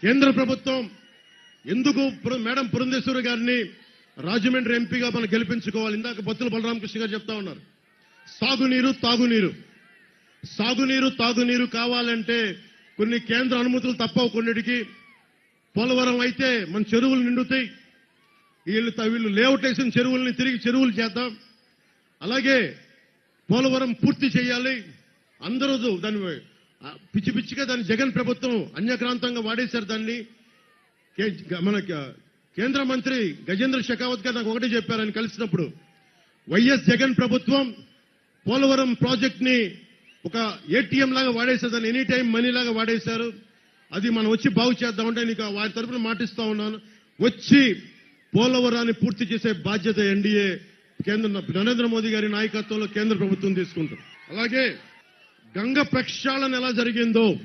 కేంద్ర ప్రభుత్వం ఎందుకు మేడం పురంధేశ్వరి గారిని రాజమండ్రి ఎంపీగా మనం గెలిపించుకోవాలి? ఇందాక బత్తుల బలరామకృష్ణ గారు చెప్తా ఉన్నారు. సాగునీరు తాగునీరు కావాలంటే కొన్ని కేంద్ర అనుమతులు తప్పవు. కొన్నిటికి పోలవరం అయితే మన చెరువులు నిండుతాయి. వీళ్ళు లేఅవుట్ వేసిన చెరువుల్ని తిరిగి చెరువులు చేద్దాం. అలాగే పోలవరం పూర్తి చేయాలి. అందరూ దాన్ని పిచ్చి పిచ్చిగా దాన్ని జగన్ ప్రభుత్వం అన్యక్రాంతంగా వాడేశారు. దాన్ని మన కేంద్ర మంత్రి గజేంద్ర షెకావత్ గారు నాకు ఒకటే చెప్పారు. ఆయన కలిసినప్పుడు వైఎస్ జగన్ ప్రభుత్వం పోలవరం ప్రాజెక్ట్ ని ఒక ఏటీఎం లాగా వాడేశారు. దాన్ని ఎనీ టైం మనీ లాగా వాడేశారు. అది మనం వచ్చి బాగు చేద్దామంటే నీకు వారి తరఫున మాటిస్తా ఉన్నాను. వచ్చి పోలవరాన్ని పూర్తి చేసే బాధ్యత ఎన్డీఏ కేంద్ర నరేంద్ర మోదీ గారి నాయకత్వంలో కేంద్ర ప్రభుత్వం తీసుకుంటుంది. అలాగే గంగ ప్రక్షాళన ఎలా జరిగిందో